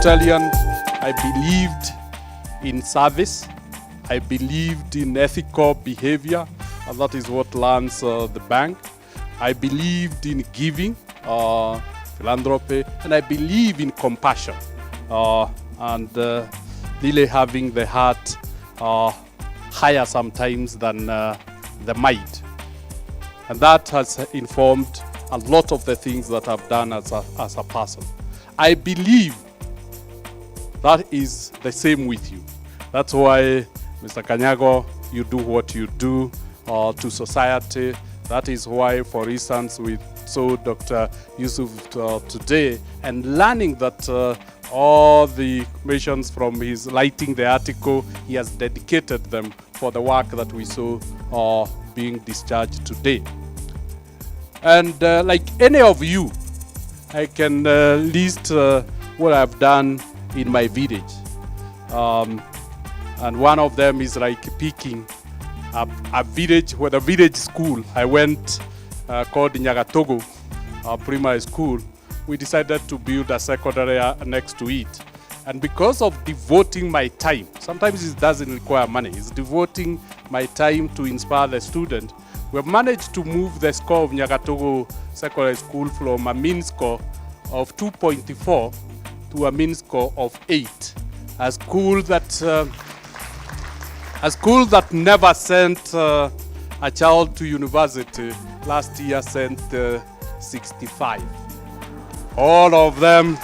Rotarian, I believed in service. I believed in ethical behavior, and that is what lands the bank. I believed in giving, philanthropy, and I believe in compassion, and really having the heart higher sometimes than the might. And that has informed a lot of the things that I've done as a person. I believe that is the same with you. That's why, Mr. Kanyago, you do what you do to society. That is why, for instance, we saw Dr. Yusuf today, and learning that all the missions from his writing the article, he has dedicated them for the work that we saw being discharged today. And like any of you, I can list what I've done in my village. And one of them is like picking a village, with a village school. I went called Nyagatogo Primary School. We decided to build a secondary next to it. And because of devoting my time, sometimes it doesn't require money, it's devoting my time to inspire the student, we have managed to move the score of Nyagatogo Secondary School from a mean score of 2.4 to a mean score of 8. A school that never sent a child to university, last year sent 65. All of them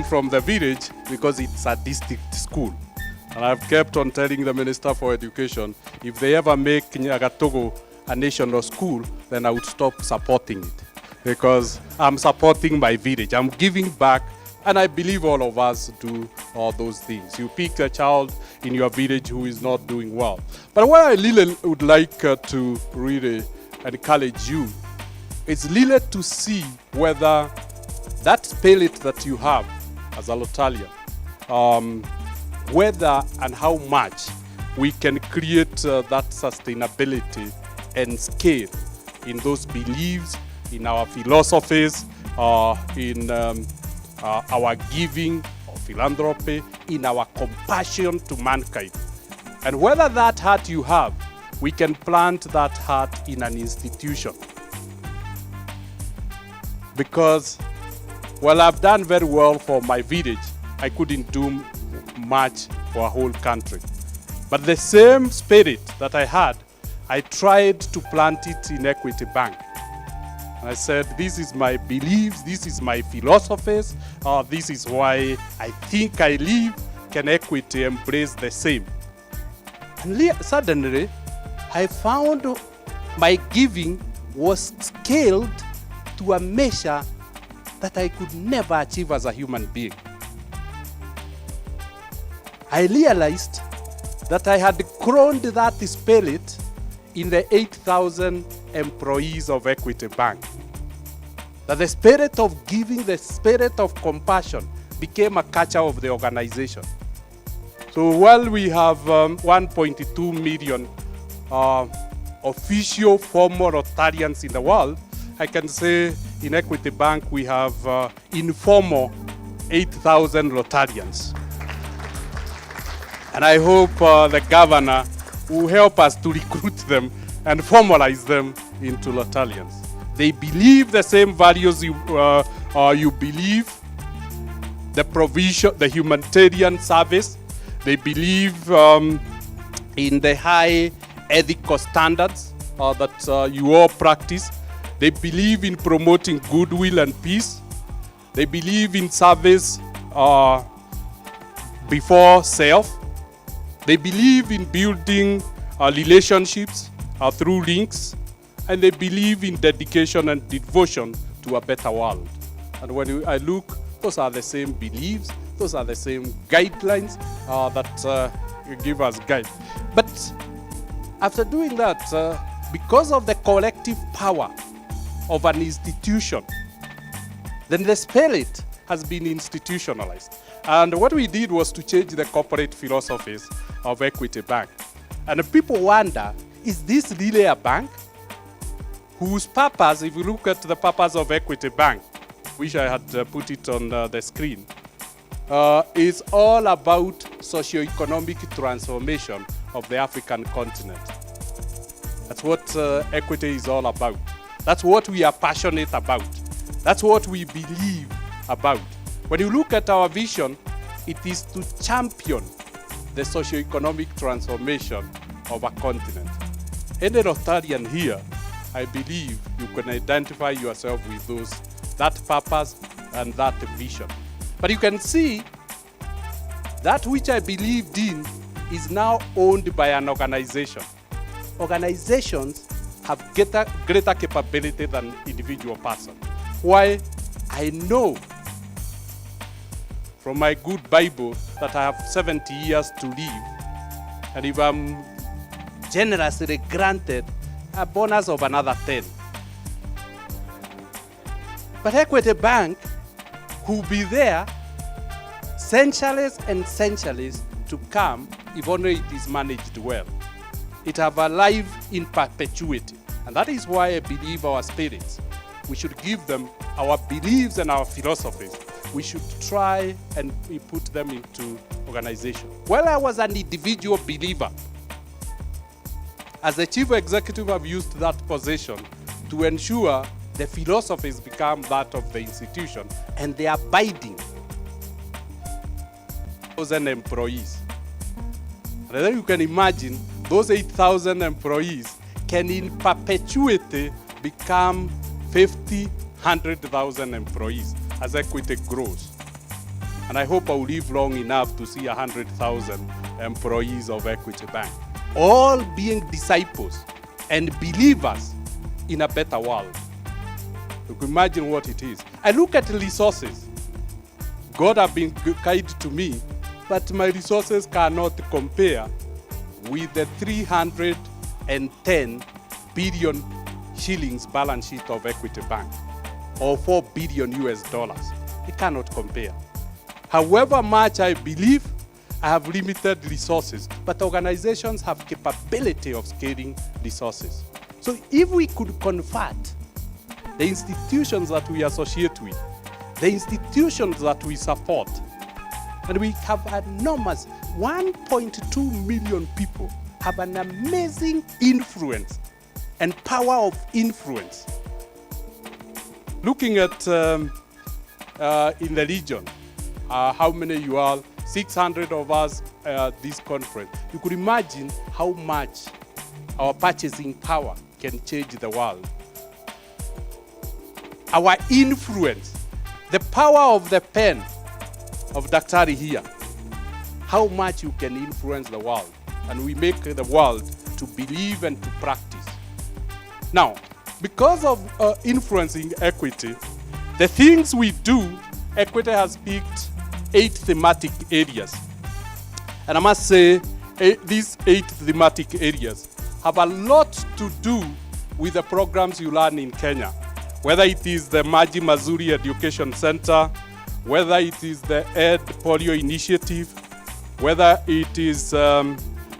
from the village, because it's a district school. And I've kept on telling the Minister for Education, if they ever make Nyagatogo a national school, then I would stop supporting it. Because I'm supporting my village, I'm giving back, and I believe all of us do all those things. You pick a child in your village who is not doing well. But what I really would like to really encourage you is really to see whether that spirit that you have as a Rotarian, whether and how much we can create that sustainability and scale in those beliefs, in our philosophies, in our giving or philanthropy, in our compassion to mankind. And whether that heart you have, we can plant that heart in an institution. Because, well, I've done very well for my village, I couldn't do much for a whole country. But the same spirit that I had, I tried to plant it in Equity Bank. And I said, this is my beliefs, this is my philosophies, this is why I think I live. Can Equity embrace the same? And suddenly, I found my giving was scaled to a measure that I could never achieve as a human being. I realized that I had grown that spirit in the 8,000 employees of Equity Bank. That the spirit of giving, the spirit of compassion became a culture of the organization. So while we have 1.2 million official formal Rotarians in the world, I can say in Equity Bank we have informal 8,000 Rotarians. And I hope the governor will help us to recruit them and formalize them into Rotarians. They believe the same values you believe, the provision, the humanitarian service. They believe in the high ethical standards that you all practice. They believe in promoting goodwill and peace. They believe in service before self. They believe in building relationships through links, and they believe in dedication and devotion to a better world. And when I look, those are the same beliefs, those are the same guidelines that give us guide. But after doing that, because of the collective power of an institution, then the spirit has been institutionalized. And what we did was to change the corporate philosophies of Equity Bank. And people wonder, is this really a bank whose purpose, if you look at the purpose of Equity Bank, wish I had put it on the screen, is all about socio-economic transformation of the African continent. That's what equity is all about. That's what we are passionate about. That's what we believe about. When you look at our vision, it is to champion the socio-economic transformation of a continent. Any Rotarian here, I believe you can identify yourself with that purpose and that vision. But you can see that which I believed in is now owned by an organization. Organizations have greater capability than individual person. Why? I know from my good Bible that I have 70 years to live, and if I'm generously granted a bonus of another 10. But Equity Bank will be there centuries and centuries to come if only it is managed well. It have a life in perpetuity. And that is why I believe our spirits, we should give them our beliefs and our philosophies. We should try and put them into organization. While I was an individual believer, as the chief executive, I've used that position to ensure the philosophies become that of the institution and they are abiding. 8,000 employees. And then you can imagine those 8,000 employees can in perpetuity become 50, 100,000 employees as Equity grows. And I hope I will live long enough to see 100,000 employees of Equity Bank, all being disciples and believers in a better world. You can imagine what it is. I look at resources. God has been kind to me, but my resources cannot compare with the 310 billion shillings balance sheet of Equity Bank, or $4 billion US. It cannot compare. However much I believe, I have limited resources, but organizations have capability of scaling resources. So if we could convert the institutions that we associate with, the institutions that we support, and we have enormous 1.2 million people have an amazing influence and power of influence. Looking at in the region, how many you are, 600 of us at this conference. You could imagine how much our purchasing power can change the world. Our influence, the power of the pen of Daktari here, how much you can influence the world, and we make the world to believe and to practice. Now, because of influencing equity, the things we do, Equity has picked 8 thematic areas. And I must say, these 8 thematic areas have a lot to do with the programs you learn in Kenya. Whether it is the Maji Mazuri Education Center, whether it is the Ed Polio Initiative, whether it is the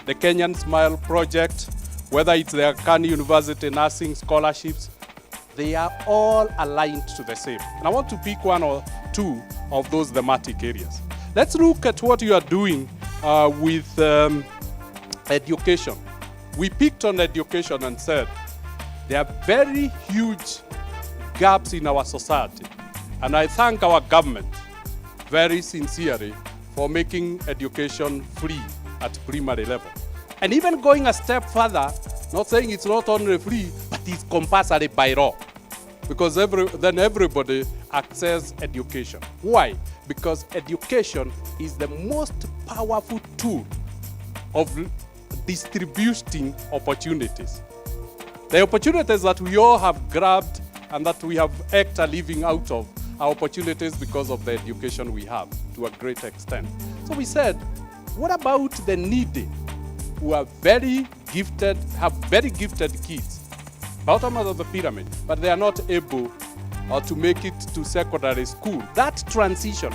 Kenyan Smile Project, whether it's the Akani University Nursing Scholarships, they are all aligned to the same. And I want to pick 1 or 2 of those thematic areas. Let's look at what you are doing with education. We picked on education and said there are very huge gaps in our society. And I thank our government very sincerely for making education free at primary level. And even going a step further, not saying it's not only free, but it's compulsory by law. Because then everybody access education. Why? Because education is the most powerful tool of distributing opportunities. The opportunities that we all have grabbed and that we have acted a living out of are opportunities because of the education we have to a great extent. So we said, what about the needy who are very gifted, have very gifted kids, bottom of the pyramid, but they are not able to make it to secondary school? That transition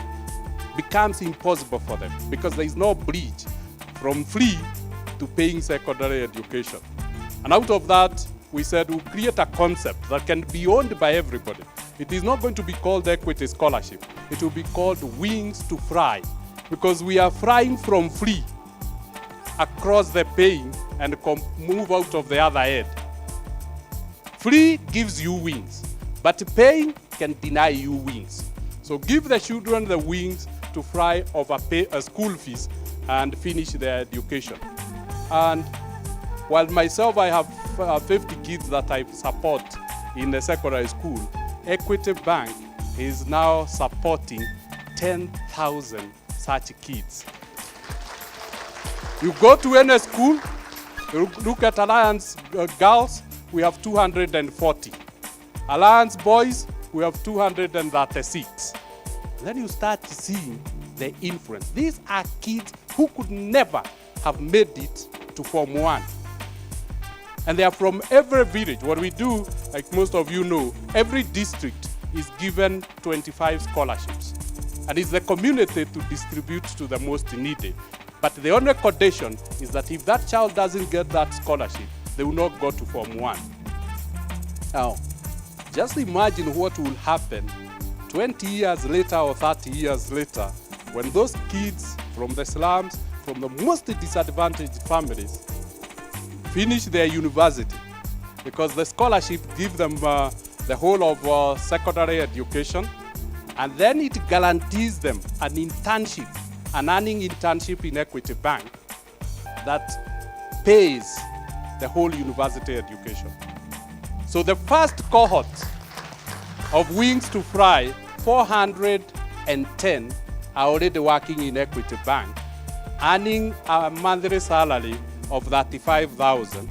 becomes impossible for them because there is no bridge from free to paying secondary education. And out of that, we said we'll create a concept that can be owned by everybody. It is not going to be called Equity Scholarship. It will be called Wings to Fly, because we are flying from free across the paying and move out of the other end. Free gives you wings, but paying can deny you wings. So give the children the wings to fly over school fees and finish their education. And while myself, I have 50 kids that I support in the secondary school, Equity Bank is now supporting 10,000 such kids. You go to any school, you look at Alliance girls, we have 240. Alliance boys, we have 236. Then you start seeing the influence. These are kids who could never have made it to Form 1. And they are from every village. What we do, like most of you know, every district is given 25 scholarships. And it's the community to distribute to the most needy. But the only condition is that if that child doesn't get that scholarship, they will not go to Form 1. Now, just imagine what will happen 20 years later or 30 years later when those kids from the slums, from the most disadvantaged families, finish their university, because the scholarship gives them the whole of secondary education, and then it guarantees them an internship, an earning internship in Equity Bank that pays the whole university education. So the first cohort of Wings to Fly, 410 are already working in Equity Bank, earning a monthly salary of 35,000.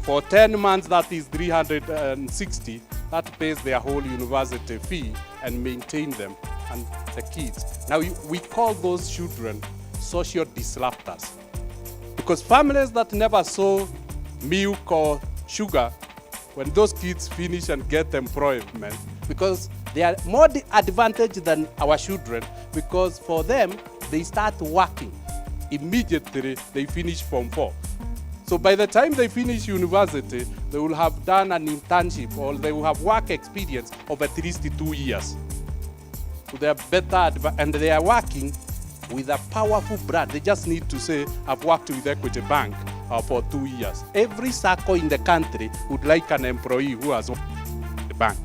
For 10 months, that is 360. That pays their whole university fee and maintain them and the kids. Now, we call those children social disruptors, because families that never saw milk or sugar, when those kids finish and get employment, because they are more advantaged than our children, because for them, they start working. Immediately, they finish Form 4. So by the time they finish university, they will have done an internship or they will have work experience of at least 2 years. So they are better, and they are working with a powerful brand. They just need to say, I've worked with Equity Bank for 2 years. Every circle in the country would like an employee who has worked with the bank.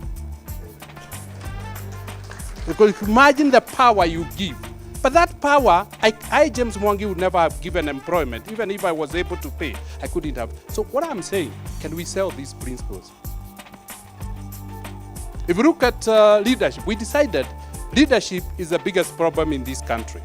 Because imagine the power you give. But that power, I, James Mwangi, would never have given employment. Even if I was able to pay, I couldn't have. So what I'm saying, can we sell these principles? If you look at leadership, we decided leadership is the biggest problem in this country.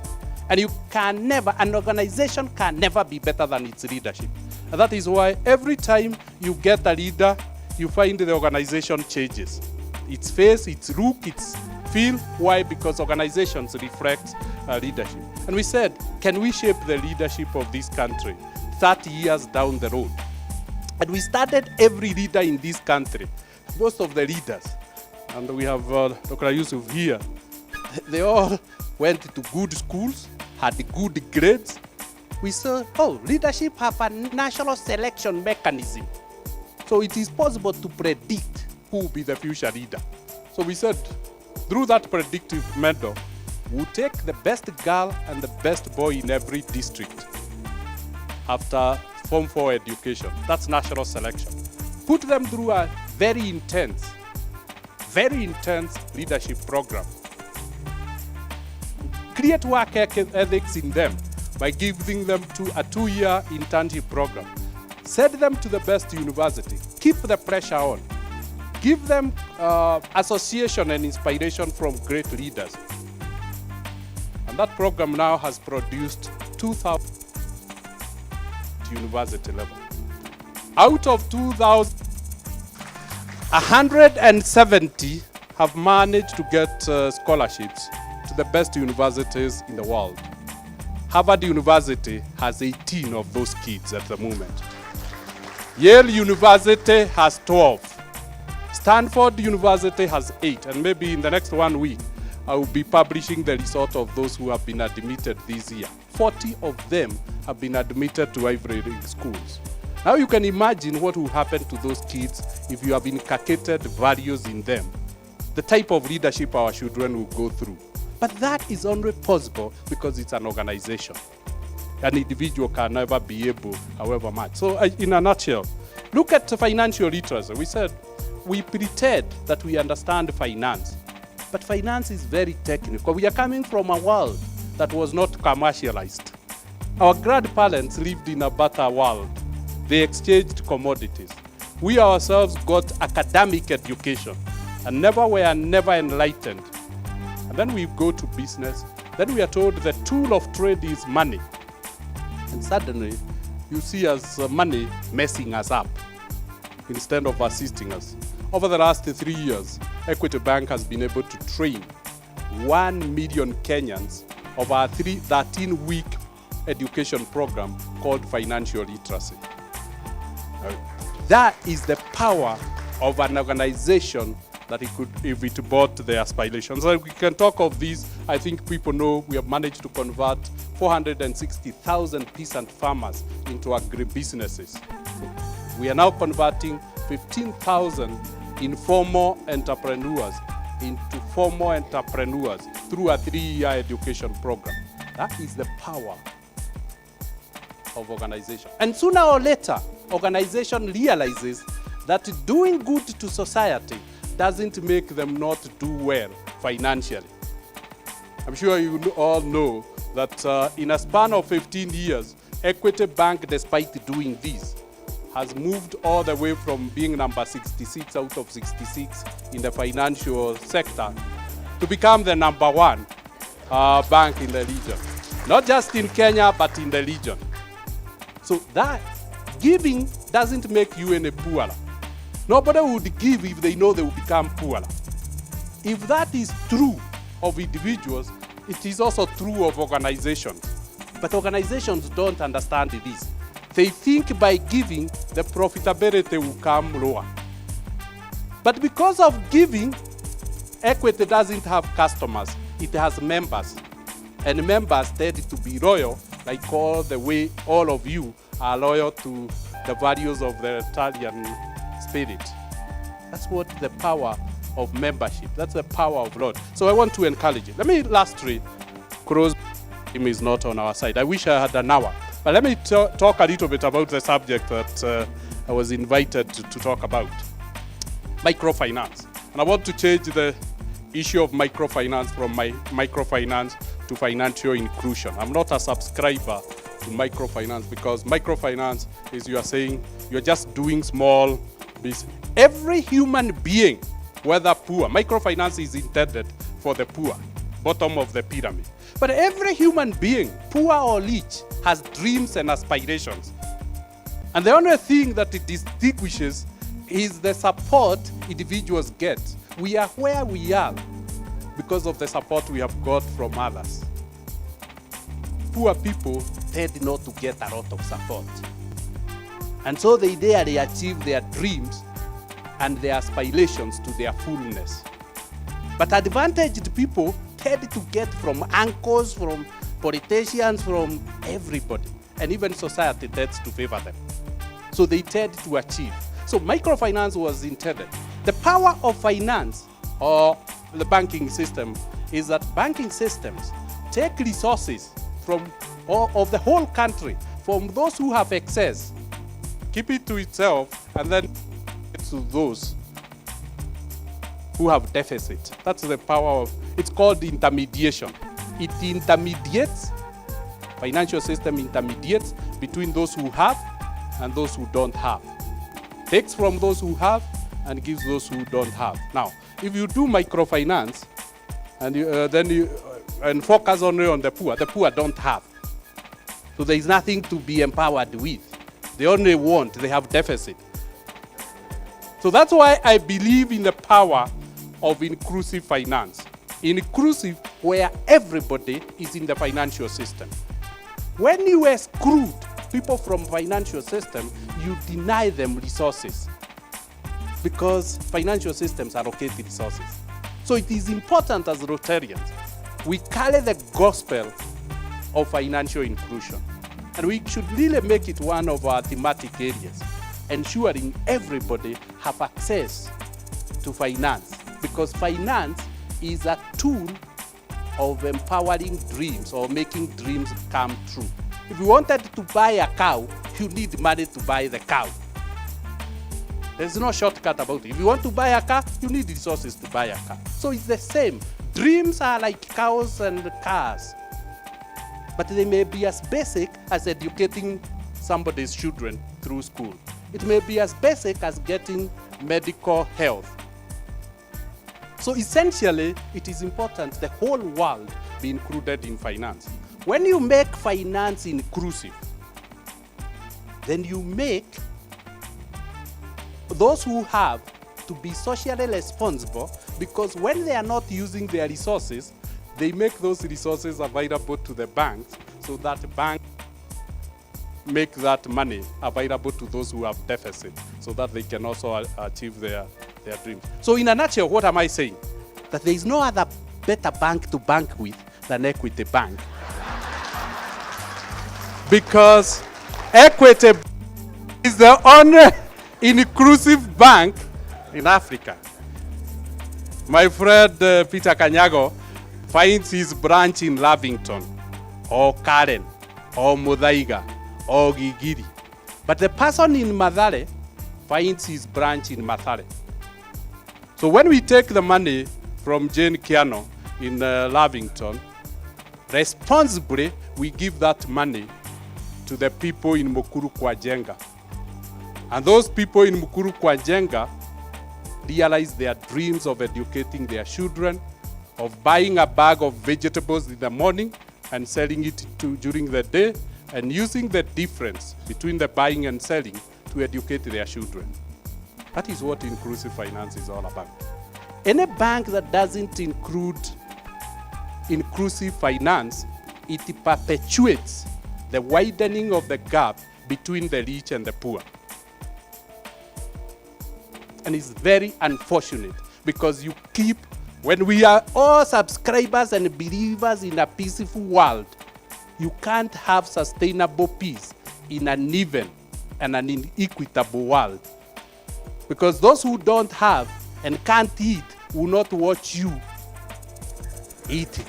And you can never, an organization can never be better than its leadership. And that is why every time you get a leader, you find the organization changes. Its face, its look, its feel. Why? Because organizations reflect leadership. And we said, can we shape the leadership of this country 30 years down the road? And we started every leader in this country, most of the leaders, and we have Dr. Yusuf here, they all went to good schools, had good grades. We said, oh, leadership have a national selection mechanism. So it is possible to predict who will be the future leader. So we said, through that predictive method, we'll take the best girl and the best boy in every district after Form 4 education. That's national selection. Put them through a very intense leadership program. Create work ethics in them by giving them a 2-year internship program. Send them to the best university. Keep the pressure on. Give them association and inspiration from great leaders. And that program now has produced 2,000 university level. Out of 2,000, 170 have managed to get scholarships to the best universities in the world. Harvard University has 18 of those kids at the moment. Yale University has 12. Stanford University has 8, and maybe in the next 1 week, I will be publishing the result of those who have been admitted this year. 40 of them have been admitted to Ivy League schools. Now you can imagine what will happen to those kids if you have inculcated values in them the type of leadership our children will go through. But that is only possible because it's an organization. An individual can never be able, however much. So in a nutshell, look at financial literacy. We said we pretend that we understand finance, but finance is very technical. We are coming from a world that was not commercialized. Our grandparents lived in a better world. They exchanged commodities. We ourselves got academic education and were never enlightened. And then we go to business. Then we are told the tool of trade is money. And suddenly, you see us money messing us up instead of assisting us. Over the last 3 years, Equity Bank has been able to train 1 million Kenyans of our 13-week education program called financial literacy. That is the power of an organization that it could, if it bought the aspirations. So we can talk of these. I think people know we have managed to convert 460,000 peasant farmers into agribusinesses. We are now converting 15,000 informal entrepreneurs into formal entrepreneurs through a 3-year education program. That is the power of organization. And sooner or later, organization realizes that doing good to society doesn't make them not do well financially. I'm sure you all know that in a span of 15 years, Equity Bank, despite doing this, has moved all the way from being number 66 out of 66 in the financial sector to become the number 1 bank in the region. Not just in Kenya, but in the region. So that giving doesn't make you any poorer. Nobody would give if they know they will become poorer. If that is true of individuals, it is also true of organizations. But organizations don't understand this. They think by giving, the profitability will come lower. But because of giving, Equity doesn't have customers, it has members. And members tend to be loyal, like all the way all of you are loyal to the values of the Italian spirit. That's what the power of membership, that's the power of Lord. So I want to encourage you. Let me lastly close. Him is not on our side. I wish I had an hour. But let me talk a little bit about the subject that I was invited to talk about. Microfinance. And I want to change the issue of microfinance from microfinance to financial inclusion. I'm not a subscriber to microfinance because microfinance is, you are saying, you're just doing small business. Every human being, whether poor, microfinance is intended for the poor, bottom of the pyramid. But every human being, poor or rich, has dreams and aspirations. And the only thing that it distinguishes is the support individuals get. We are where we are because of the support we have got from others. Poor people tend not to get a lot of support. And so they daily achieve their dreams and their aspirations to their fullness. But advantaged people tend to get from uncles, from politicians, from everybody. And even society tends to favor them. So they tend to achieve. So microfinance was intended. The power of finance or the banking system is that banking systems take resources from of the whole country, from those who have excess, keep it to itself, and then to those who have deficit. That's the power of, it's called intermediation. It intermediates, financial system intermediates between those who have and those who don't have. Takes from those who have and gives those who don't have. Now, if you do microfinance and and focus only on the poor don't have. So there is nothing to be empowered with. They only want, they have deficit. So that's why I believe in the power of inclusive finance. Inclusive where everybody is in the financial system. When you exclude people from financial system, you deny them resources because financial systems allocate resources. So it is important as Rotarians, we carry the gospel of financial inclusion. And we should really make it one of our thematic areas, ensuring everybody have access to finance because finance is a tool of empowering dreams or making dreams come true. If you wanted to buy a cow, you need money to buy the cow. There's no shortcut about it. If you want to buy a car, you need resources to buy a car. So it's the same. Dreams are like cows and cars, but they may be as basic as educating somebody's children through school. It may be as basic as getting medical health. So essentially, it is important the whole world be included in finance. When you make finance inclusive, then you make those who have to be socially responsible, because when they are not using their resources, they make those resources available to the banks, so that the bank make that money available to those who have deficit, so that they can also achieve their dreams. So in a nutshell, what am I saying? That there is no other better bank to bank with than Equity Bank. Because Equity is the only inclusive bank in Africa. My friend Peter Kanyago finds his branch in Lavington, or Karen, or Muthaiga, or Gigiri. But the person in Mathare finds his branch in Mathare. So when we take the money from Jane Kiano in Lavington, responsibly we give that money to the people in Mukuru Kwajenga. And those people in Mukuru Kwajenga realize their dreams of educating their children, of buying a bag of vegetables in the morning and selling it during the day, and using the difference between the buying and selling to educate their children. That is what inclusive finance is all about. Any bank that doesn't include inclusive finance, it perpetuates the widening of the gap between the rich and the poor. And it's very unfortunate, because you keep, when we are all subscribers and believers in a peaceful world, you can't have sustainable peace in an even and an inequitable world. Because those who don't have and can't eat will not watch you eating.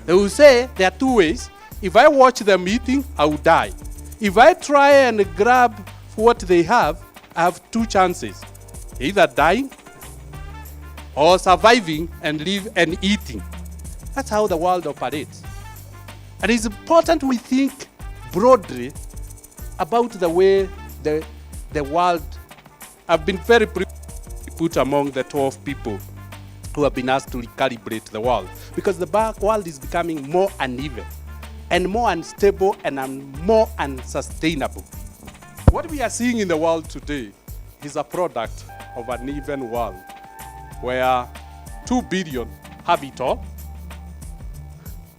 They will say there are two ways. If I watch them eating, I will die. If I try and grab what they have, I have two chances. Either dying or surviving and live and eating. That's how the world operates. And it's important we think broadly about the way the world. I've been very put among the 12 people who have been asked to recalibrate the world, because the world is becoming more uneven and more unstable and more unsustainable. What we are seeing in the world today is a product of an uneven world, where 2 billion have it all,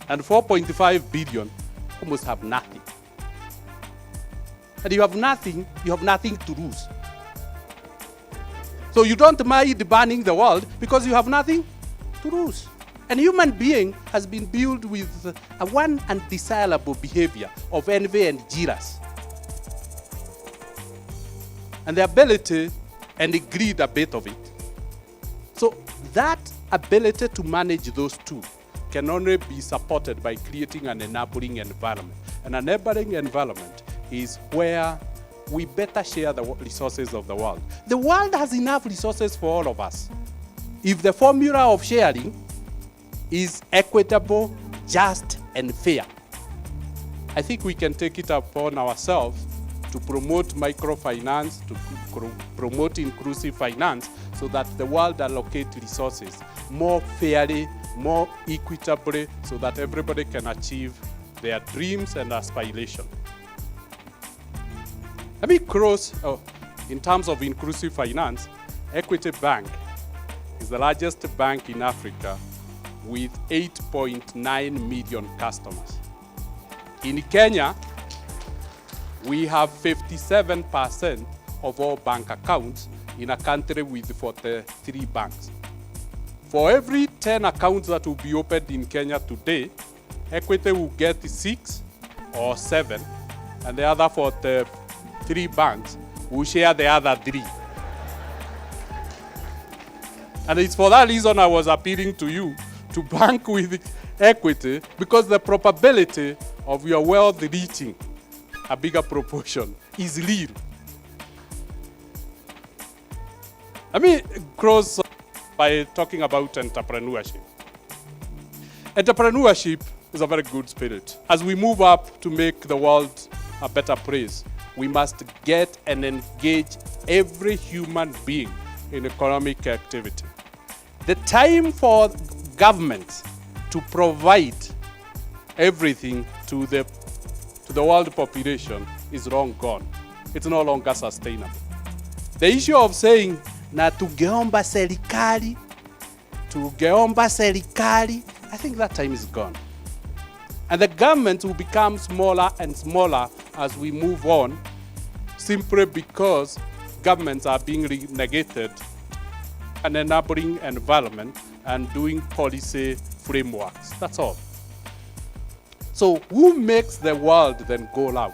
and 4.5 billion almost have nothing. And you have nothing to lose. So you don't mind burning the world because you have nothing to lose. And human being has been built with one undesirable behavior of envy and jealousy, and the ability and the greed a bit of it. So that ability to manage those two can only be supported by creating an enabling environment. An enabling environment is where we better share the resources of the world. The world has enough resources for all of us, if the formula of sharing is equitable, just, and fair. I think we can take it upon ourselves to promote microfinance, to promote inclusive finance, so that the world allocates resources more fairly, more equitably, so that everybody can achieve their dreams and aspirations. Let me close, in terms of inclusive finance, Equity Bank is the largest bank in Africa with 8.9 million customers. In Kenya, we have 57% of all bank accounts in a country with 43 banks. For every 10 accounts that will be opened in Kenya today, Equity will get 6 or 7, and the other 43 banks will share the other 3. And it's for that reason I was appealing to you to bank with equity, because the probability of your wealth reaching a bigger proportion is real. Let me close by talking about entrepreneurship. Entrepreneurship is a very good spirit. As we move up to make the world a better place, we must get and engage every human being in economic activity. The time for government to provide everything to the world population is long gone. It's no longer sustainable. The issue of saying na tungeomba serikali, I think that time is gone. And the government will become smaller and smaller as we move on, simply because governments are being negated an enabling environment and doing policy frameworks. That's all. So who makes the world then go round?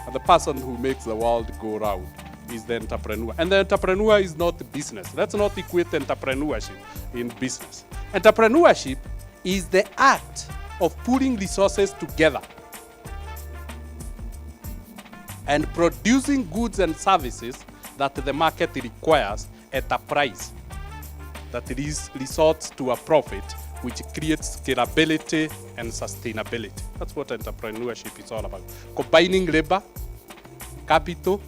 And the person who makes the world go round is the entrepreneur. And the entrepreneur is not business. Let's not equate entrepreneurship in business. Entrepreneurship is the act of putting resources together and producing goods and services that the market requires at a price that results to a profit, which creates scalability and sustainability. That's what entrepreneurship is all about. Combining labor, capital,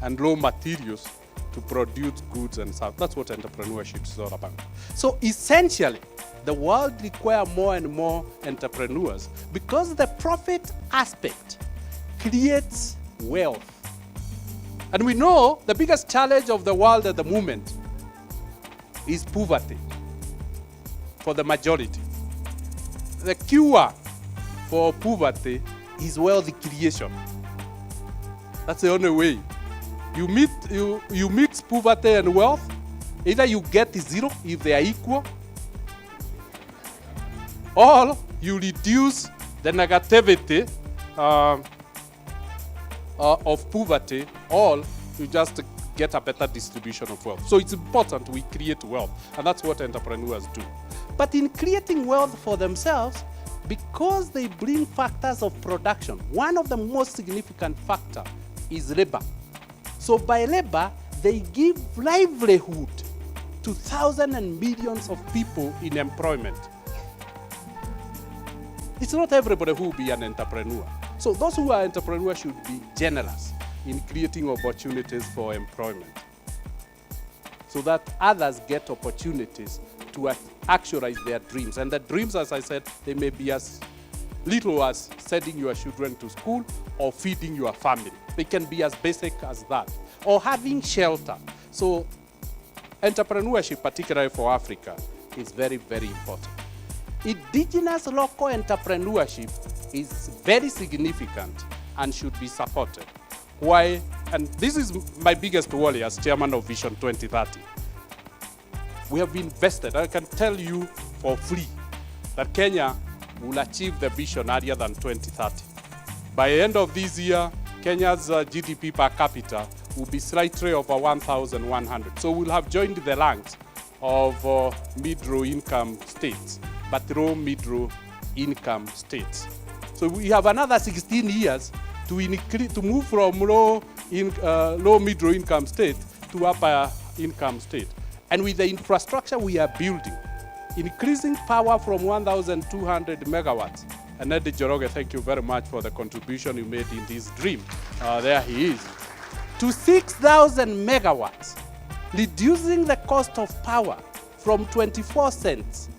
and raw materials to produce goods and services. That's what entrepreneurship is all about. So essentially, the world requires more and more entrepreneurs because the profit aspect creates wealth. And we know the biggest challenge of the world at the moment is poverty for the majority. The cure for poverty is wealth creation. That's the only way. You mix poverty and wealth. Either you get zero if they are equal, or you reduce the negativity of poverty, or you just get a better distribution of wealth. So it's important we create wealth, and that's what entrepreneurs do. But in creating wealth for themselves, because they bring factors of production, one of the most significant factors is labor. So by labor, they give livelihood to thousands and millions of people in employment. It's not everybody who will be an entrepreneur. So those who are entrepreneurs should be generous in creating opportunities for employment, so that others get opportunities to actualize their dreams. And the dreams, as I said, they may be as little as sending your children to school or feeding your family. They can be as basic as that, or having shelter. So entrepreneurship, particularly for Africa, is very, very important. Indigenous local entrepreneurship is very significant and should be supported. Why? And this is my biggest worry as chairman of Vision 2030. We have invested, I can tell you for free, that Kenya will achieve the vision earlier than 2030. By the end of this year, Kenya's GDP per capita will be slightly over 1,100. So we'll have joined the ranks of mid-low income states, but low mid-low income states. So we have another 16 years to move from low mid-low income state to upper income state. And with the infrastructure we are building, increasing power from 1,200 megawatts. And Eddie Joroge, thank you very much for the contribution you made in this dream. There he is. To 6,000 megawatts, reducing the cost of power from 24 cents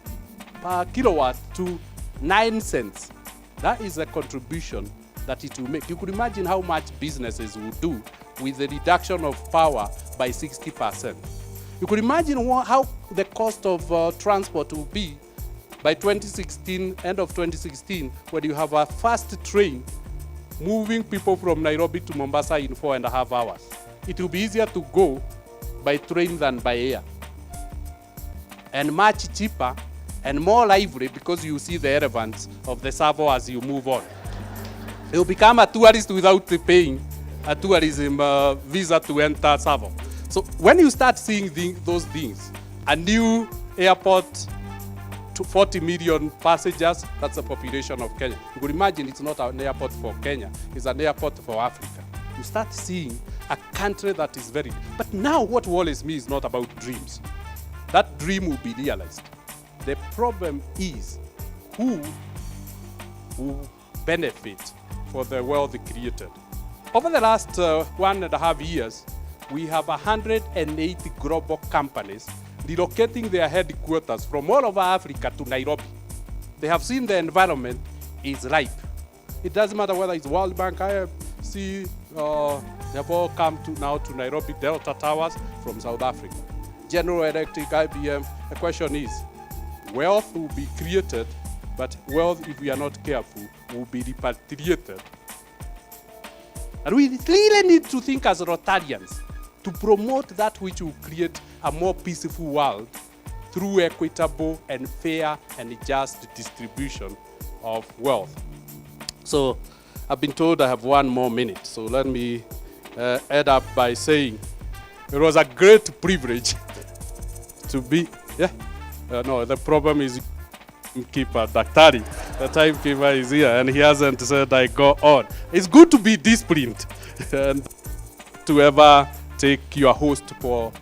per kilowatt to 9 cents. That is a contribution that it will make. You could imagine how much businesses will do with the reduction of power by 60%. You could imagine how the cost of transport will be by 2016, end of 2016, when you have a fast train moving people from Nairobi to Mombasa in 4.5 hours. It will be easier to go by train than by air, and much cheaper and more lively, because you see the relevance of the Tsavo as you move on. You become a tourist without paying a tourism visa to enter Tsavo. So when you start seeing those things, A new airport to 40 million passengers, that's the population of Kenya. You could imagine it's not an airport for Kenya, it's an airport for Africa. You start seeing a country that is very... But now what worries me is not about dreams. That dream will be realized. The problem is who benefit for the wealth created. Over the last 1.5 years, we have 180 global companies relocating their headquarters from all over Africa to Nairobi. They have seen the environment is ripe. It doesn't matter whether it's World Bank, IFC, they have all come now to Nairobi, Delta Towers from South Africa. General Electric, IBM, the question is, wealth will be created, but wealth, if we are not careful, will be repatriated. And we really need to think as Rotarians to promote that which will create a more peaceful world through equitable and fair and just distribution of wealth. So I've been told I have 1 more minute, so let me end up by saying it was a great privilege to be, no, the problem is timekeeper, Daktari. The timekeeper is here and he hasn't said I go on. It's good to be disciplined and to ever take your host for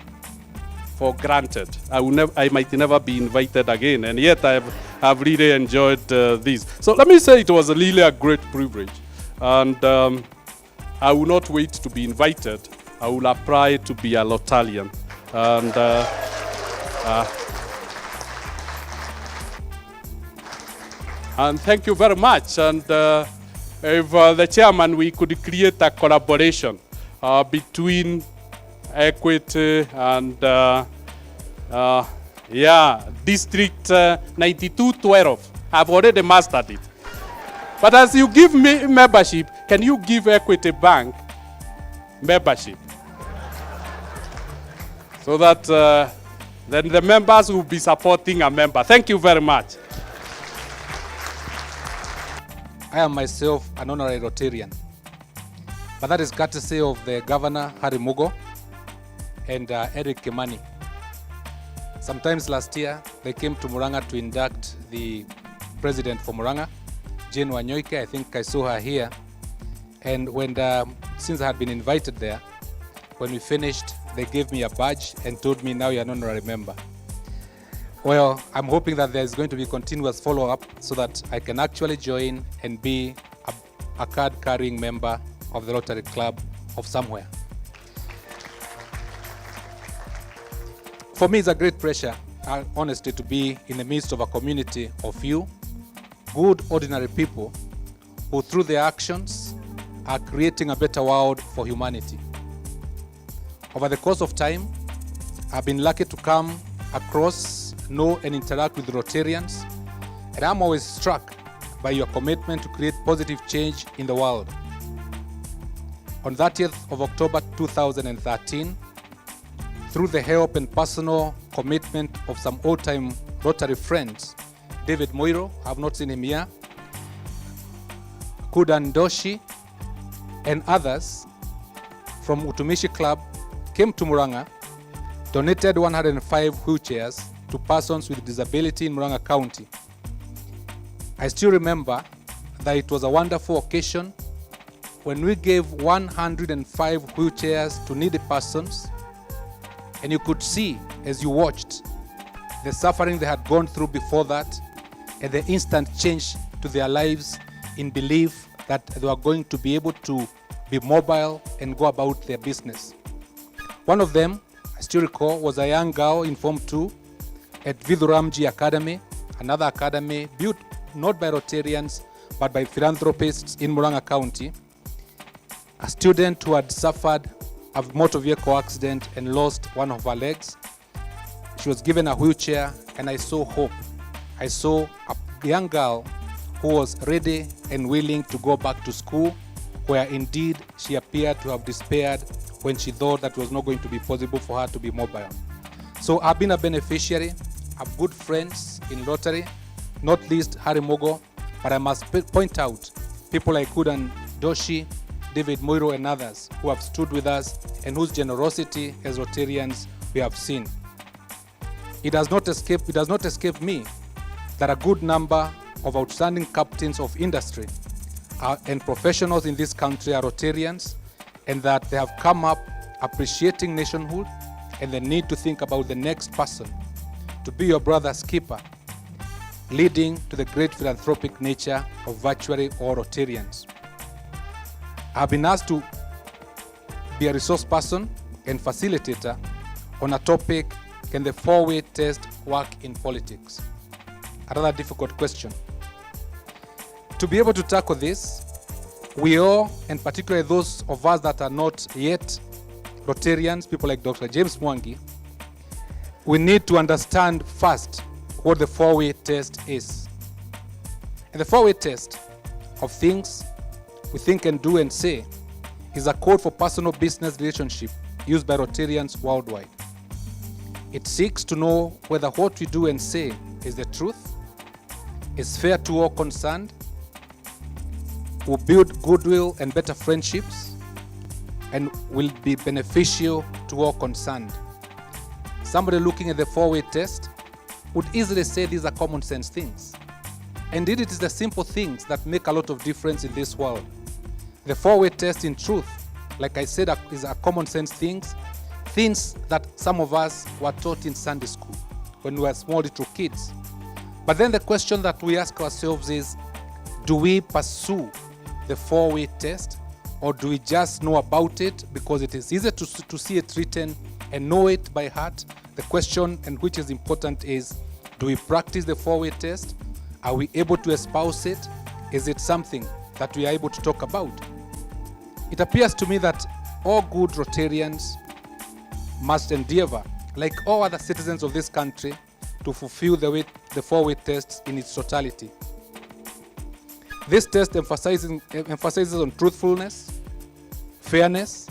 granted. I might never be invited again, and yet I've really enjoyed this. So let me say it was really a great privilege, and I will not wait to be invited. I will apply to be a Rotarian, and thank you very much. And if the chairman, we could create a collaboration between Equity and District 9212. I've already mastered it. But as you give me membership, can you give Equity Bank membership? So that then the members will be supporting a member. Thank you very much. I am myself an honorary Rotarian, but that is courtesy of the Governor, Harry Mugo, and Eric Kimani. Sometimes last year, they came to Murang'a to induct the president for Murang'a, Jane Wanyoike. I think I saw her here. And when since I had been invited there, when we finished, they gave me a badge and told me, now you're an honorary member. Well, I'm hoping that there's going to be continuous follow-up so that I can actually join and be a card-carrying member of the Rotary Club of somewhere. For me, it's a great pleasure, honestly, to be in the midst of a community of you, good, ordinary people, who through their actions are creating a better world for humanity. Over the course of time, I've been lucky to come across, know, and interact with Rotarians, and I'm always struck by your commitment to create positive change in the world. On 30th of October 2013, through the help and personal commitment of some old-time Rotary friends, David Moiro, I've not seen him here, Kudan Doshi, and others from Utumishi Club came to Murang'a, donated 105 wheelchairs to persons with disability in Murang'a County. I still remember that it was a wonderful occasion when we gave 105 wheelchairs to needy persons, and you could see as you watched the suffering they had gone through before that and the instant change to their lives in belief that they were going to be able to be mobile and go about their business. One of them, I still recall, was a young girl in Form 2 at Vidhuramji Academy, another academy built not by Rotarians but by philanthropists in Murang'a County, a student who had suffered a motor vehicle accident and lost one of her legs. She was given a wheelchair, and I saw hope. I saw a young girl who was ready and willing to go back to school, where indeed she appeared to have despaired when she thought that it was not going to be possible for her to be mobile. So I've been a beneficiary. I have good friends in Rotary, not least Harry Mogo, but I must point out people like Kudan Doshi, David Moiro, and others who have stood with us and whose generosity as Rotarians we have seen. it does not escape me that a good number of outstanding captains of industry and professionals in this country are Rotarians, and that they have come up appreciating nationhood and the need to think about the next person to be your brother's keeper, leading to the great philanthropic nature of virtually all Rotarians. I've been asked to be a resource person and facilitator on a topic, can the four-way test work in politics? Another difficult question. To be able to tackle this, we all, and particularly those of us that are not yet Rotarians, people like Dr. James Mwangi, we need to understand first what the four-way test is. And the four-way test of things we think and do and say is a code for personal business relationship used by Rotarians worldwide. It seeks to know whether what we do and say is the truth, is fair to all concerned, will build goodwill and better friendships, and will be beneficial to all concerned. Somebody looking at the four-way test would easily say these are common sense things. Indeed, it is the simple things that make a lot of difference in this world. The four-way test, in truth, like I said, is a common sense things that some of us were taught in Sunday school when we were small little kids. But then the question that we ask ourselves is, do we pursue the four-way test, or do we just know about it because it is easy to see it written and know it by heart? The question, and which is important, is, do we practice the four-way test? Are we able to espouse it? Is it something that we are able to talk about? It appears to me that all good Rotarians must endeavor, like all other citizens of this country, to fulfill the four-way test in its totality. This test emphasizes on truthfulness, fairness,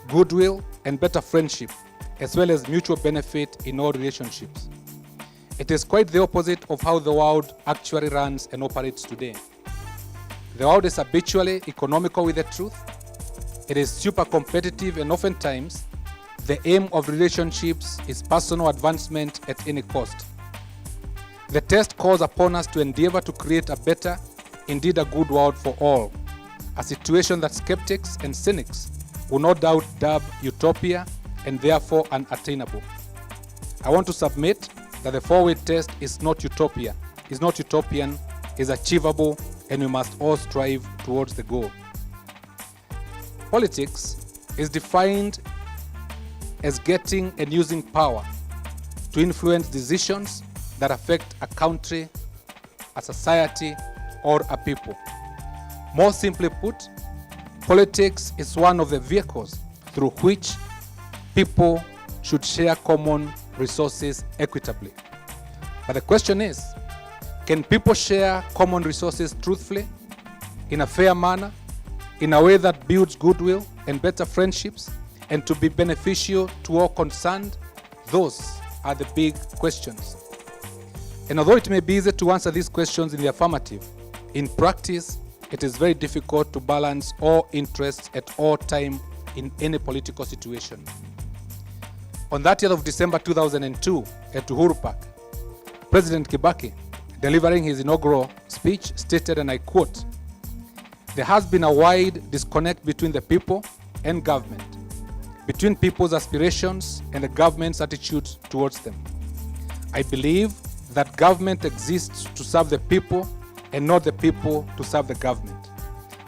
goodwill, and better friendship, as well as mutual benefit in all relationships. It is quite the opposite of how the world actually runs and operates today. The world is habitually economical with the truth. It is super competitive, and oftentimes the aim of relationships is personal advancement at any cost. The test calls upon us to endeavor to create a better, indeed a good world for all, a situation that skeptics and cynics will no doubt dub utopia and therefore unattainable. I want to submit that the four-way test is not utopia, is not utopian, is achievable, and we must all strive towards the goal. Politics is defined as getting and using power to influence decisions that affect a country, a society, or a people. More simply put, politics is one of the vehicles through which people should share common resources equitably. But the question is, can people share common resources truthfully, in a fair manner, in a way that builds goodwill and better friendships, and to be beneficial to all concerned? Those are the big questions. And although it may be easy to answer these questions in the affirmative, in practice, it is very difficult to balance all interests at all time in any political situation. On 30th of December 2002 at Uhuru Park, President Kibaki, delivering his inaugural speech, stated, and I quote, "There has been a wide disconnect between the people and government, between people's aspirations and the government's attitude towards them. I believe that government exists to serve the people and not the people to serve the government.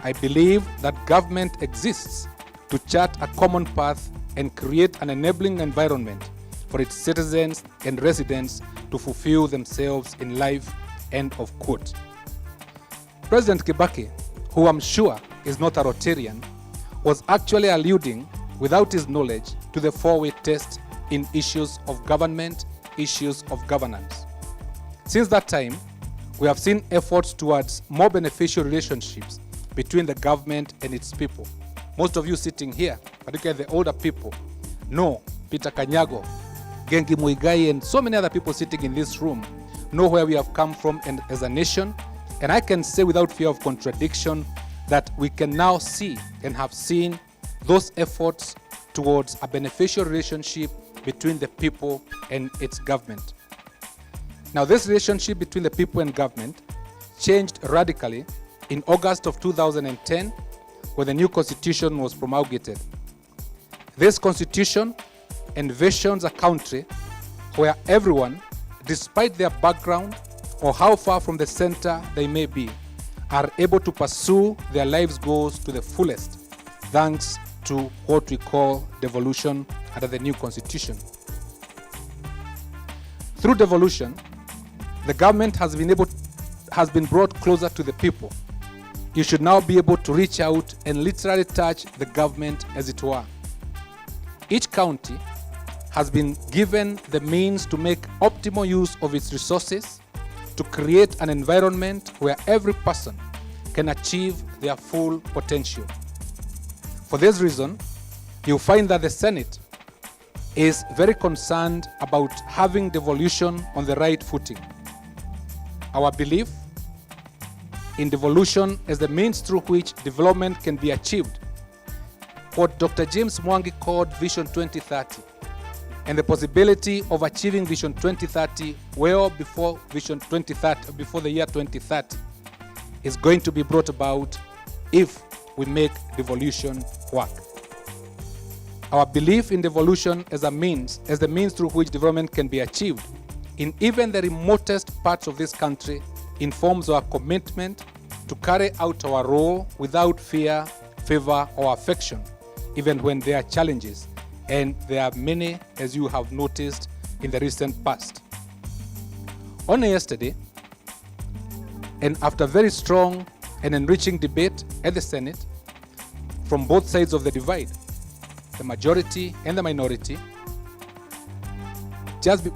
I believe that government exists to chart a common path and create an enabling environment for its citizens and residents to fulfill themselves in life," end of quote. President Kibaki, who I'm sure is not a Rotarian, was actually alluding, without his knowledge, to the four-way test in issues of government, issues of governance. Since that time, we have seen efforts towards more beneficial relationships between the government and its people. Most of you sitting here, particularly the older people, know Peter Kanyago, Gengi Muigai, and so many other people sitting in this room know where we have come from and as a nation. And I can say without fear of contradiction that we can now see and have seen those efforts towards a beneficial relationship between the people and its government. Now, this relationship between the people and government changed radically in August of 2010 when the new constitution was promulgated. This constitution envisions a country where everyone, despite their background or how far from the center they may be, are able to pursue their life's goals to the fullest, thanks to what we call devolution under the new constitution. Through devolution, the government has been brought closer to the people. You should now be able to reach out and literally touch the government, as it were. Each county has been given the means to make optimal use of its resources to create an environment where every person can achieve their full potential. For this reason, you'll find that the Senate is very concerned about having devolution on the right footing. Our belief in devolution as the means through which development can be achieved, what Dr. James Mwangi called Vision 2030, and the possibility of achieving Vision 2030 well before the year 2030 is going to be brought about if we make devolution work. Our belief in devolution as the means through which development can be achieved in even the remotest parts of this country informs our commitment to carry out our role without fear, favor, or affection, even when there are challenges, and there are many, as you have noticed in the recent past. Only yesterday, and after very strong and enriching debate at the Senate from both sides of the divide, the majority and the minority,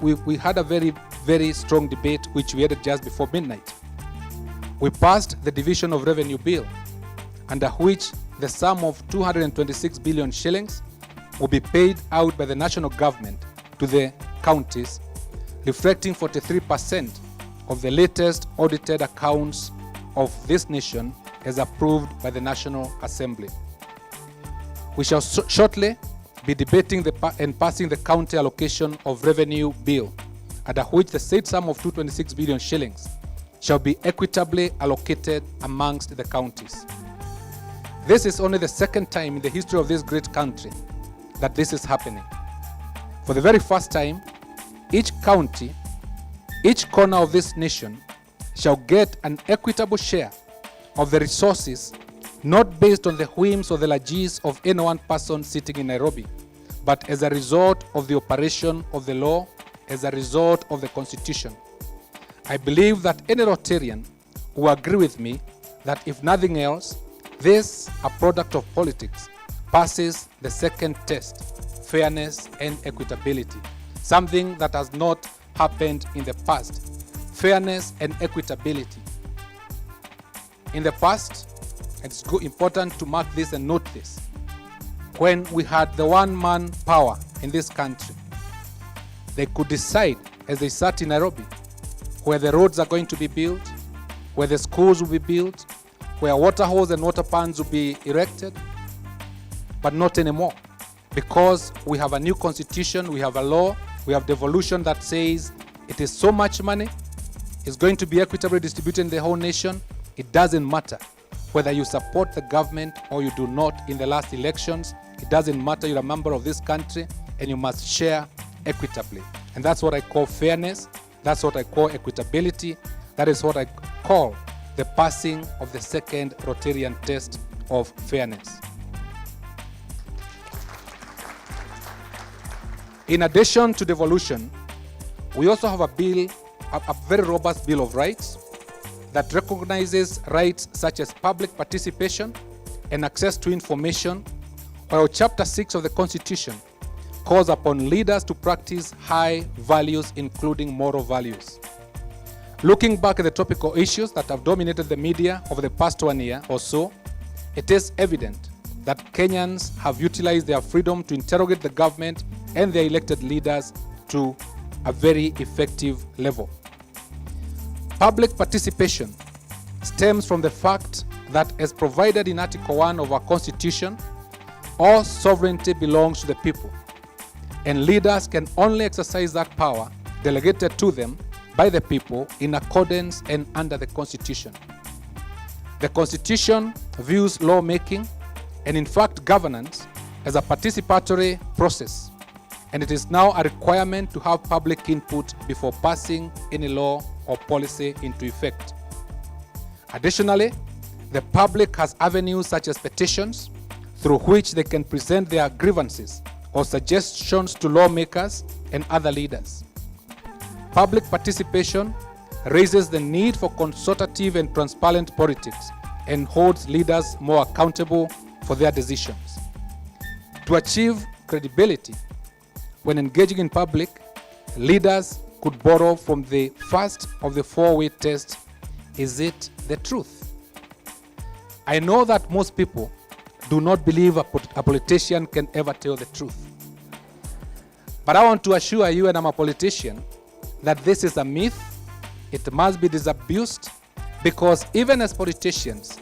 we had a very, very strong debate which we had just before midnight. We passed the Division of Revenue Bill, under which the sum of 226 billion shillings will be paid out by the national government to the counties, reflecting 43% of the latest audited accounts of this nation as approved by the National Assembly. We shall shortly be debating and passing the county allocation of revenue bill, under which the said sum of 226 billion shillings shall be equitably allocated amongst the counties. This is only the second time in the history of this great country that this is happening. For the very first time, each county, each corner of this nation shall get an equitable share of the resources, not based on the whims or the largesse of any one person sitting in Nairobi, but as a result of the operation of the law, as a result of the Constitution. I believe that any Rotarian will agree with me that if nothing else, this, a product of politics, passes the second test, fairness and equitability, something that has not happened in the past. Fairness and equitability. In the past, it's important to mark this and note this. When we had the one-man power in this country, they could decide as they sat in Nairobi where the roads are going to be built, where the schools will be built, where water holes and water pans will be erected, but not anymore. Because we have a new constitution, we have a law, we have devolution that says it is so much money, it's going to be equitably distributed in the whole nation. It doesn't matter whether you support the government or you do not in the last elections. It doesn't matter, you're a member of this country and you must share equitably. And that's what I call fairness. That's what I call equitability. That is what I call the passing of the second Rotarian test of fairness. In addition to devolution, we also have a bill, a very robust Bill of Rights that recognizes rights such as public participation and access to information, while Chapter 6 of the Constitution calls upon leaders to practice high values, including moral values. Looking back at the topical issues that have dominated the media over the past 1 year or so, it is evident that Kenyans have utilized their freedom to interrogate the government and their elected leaders to a very effective level. Public participation stems from the fact that, as provided in Article 1 of our Constitution, all sovereignty belongs to the people, and leaders can only exercise that power delegated to them by the people in accordance and under the Constitution. The Constitution views lawmaking and in fact governance as a participatory process, and it is now a requirement to have public input before passing any law or policy into effect. Additionally, the public has avenues such as petitions through which they can present their grievances or suggestions to lawmakers and other leaders. Public participation raises the need for consultative and transparent politics and holds leaders more accountable for their decisions. To achieve credibility, when engaging in public, leaders could borrow from the first of the four-way test: is it the truth? I know that most people do not believe a politician can ever tell the truth. But I want to assure you, and I'm a politician, that this is a myth. It must be disabused, because even as politicians,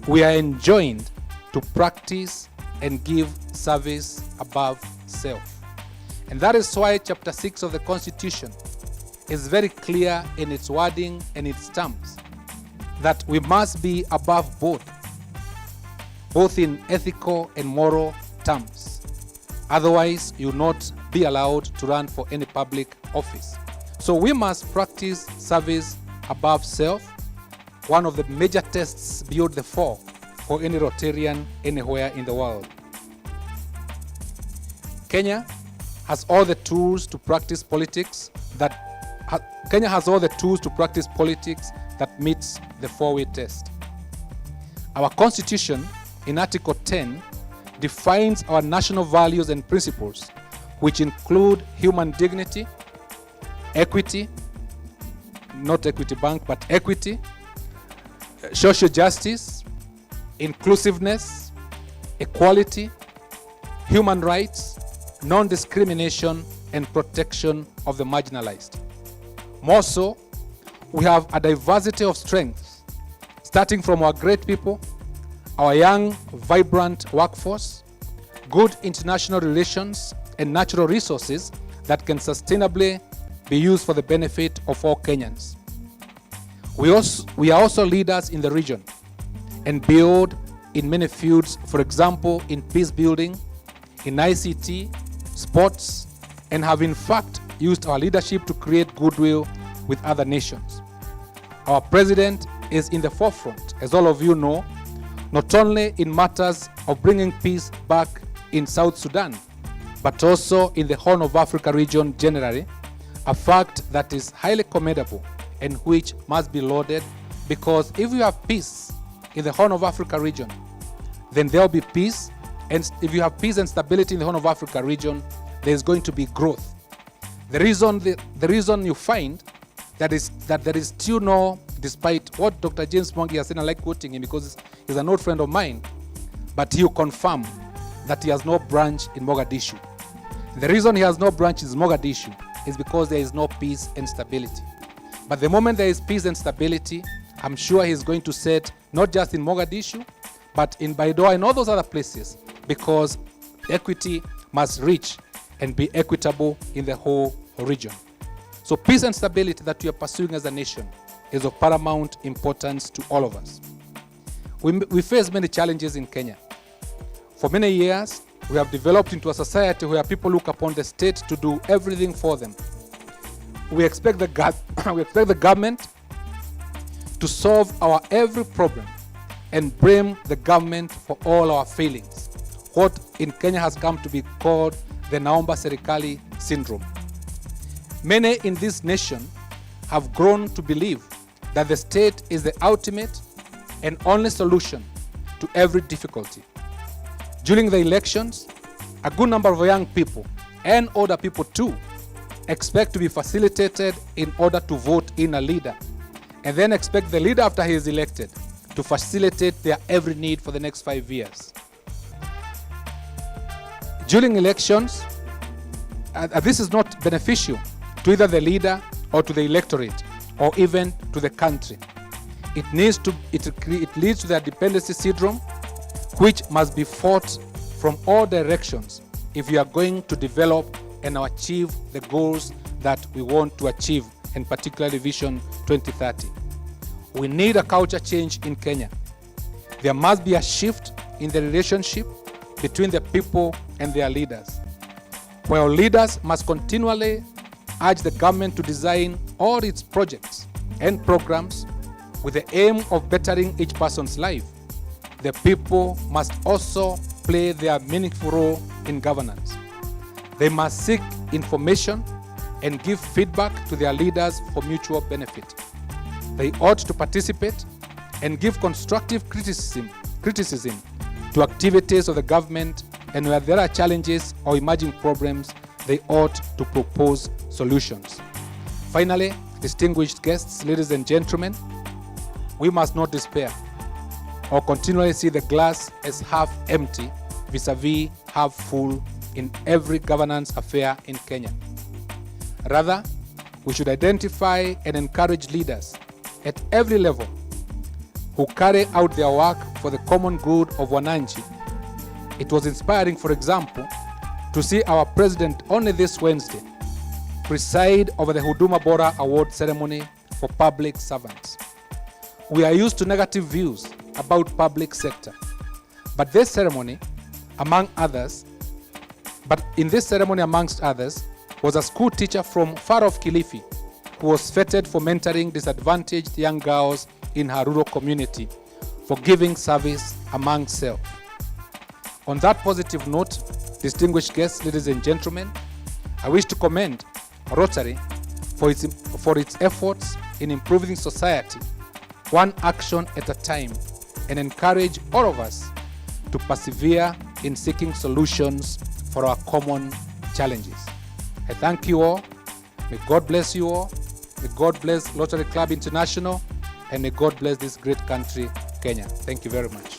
we are enjoined to practice and give service above self. And that is why Chapter 6 of the Constitution is very clear in its wording and its terms, that we must be above both in ethical and moral terms. Otherwise, you will not be allowed to run for any public office. So we must practice service above self, one of the major tests beyond the four for any Rotarian anywhere in the world. Kenya has all the tools to practice politics that meets the four-way test. Our Constitution in Article 10 defines our national values and principles, which include human dignity, equity, not Equity Bank, but equity, social justice, inclusiveness, equality, human rights, non-discrimination, and protection of the marginalized. More so, we have a diversity of strengths, starting from our great people, our young, vibrant workforce, good international relations, and natural resources that can sustainably be used for the benefit of all Kenyans. We are also leaders in the region and build in many fields, for example, in peace building, in ICT, sports, and have in fact used our leadership to create goodwill with other nations. Our president is in the forefront, as all of you know, not only in matters of bringing peace back in South Sudan, but also in the Horn of Africa region generally, a fact that is highly commendable and which must be lauded, because if you have peace in the Horn of Africa region, then there will be peace, and if you have peace and stability in the Horn of Africa region, there is going to be growth. The reason you find that there is still no, despite what Dr. James Mwangi has said, I like quoting him because he's an old friend of mine, but he'll confirm that he has no branch in Mogadishu. The reason he has no branch in Mogadishu is because there is no peace and stability. But the moment there is peace and stability, I'm sure he's going to set not just in Mogadishu, but in Baidoa and all those other places, because equity must reach and be equitable in the whole region. So peace and stability that we are pursuing as a nation is of paramount importance to all of us. We face many challenges in Kenya. For many years, we have developed into a society where people look upon the state to do everything for them. We expect the government to solve our every problem and blame the government for all our failings. What in Kenya has come to be called the Naomba Serikali syndrome. Many in this nation have grown to believe that the state is the ultimate and only solution to every difficulty. During the elections, a good number of young people and older people too expect to be facilitated in order to vote in a leader, and then expect the leader after he is elected to facilitate their every need for the next 5 years. During elections, this is not beneficial to either the leader or to the electorate or even to the country. It leads to the dependency syndrome, which must be fought from all directions if we are going to develop and achieve the goals that we want to achieve and particularly Vision 2030. We need a culture change in Kenya. There must be a shift in the relationship between the people and their leaders. While leaders must continually urge the government to design all its projects and programs with the aim of bettering each person's life, the people must also play their meaningful role in governance. They must seek information and give feedback to their leaders for mutual benefit. They ought to participate and give constructive criticism to activities of the government, and where there are challenges or emerging problems, they ought to propose solutions. Finally, distinguished guests, ladies and gentlemen, we must not despair or continually see the glass as half empty vis-a-vis half full in every governance affair in Kenya. Rather, we should identify and encourage leaders at every level who carry out their work for the common good of Wananchi. It was inspiring, for example, to see our president only this Wednesday preside over the Huduma Bora Award ceremony for public servants. We are used to negative views about public sector, but in this ceremony, amongst others, was a school teacher from far off Kilifi who was feted for mentoring disadvantaged young girls in her rural community for giving service among self. On that positive note, distinguished guests, ladies and gentlemen, I wish to commend Rotary for its efforts in improving society, one action at a time, and encourage all of us to persevere in seeking solutions for our common challenges. I thank you all. May God bless you all. May God bless Rotary Club International, and may God bless this great country, Kenya. Thank you very much.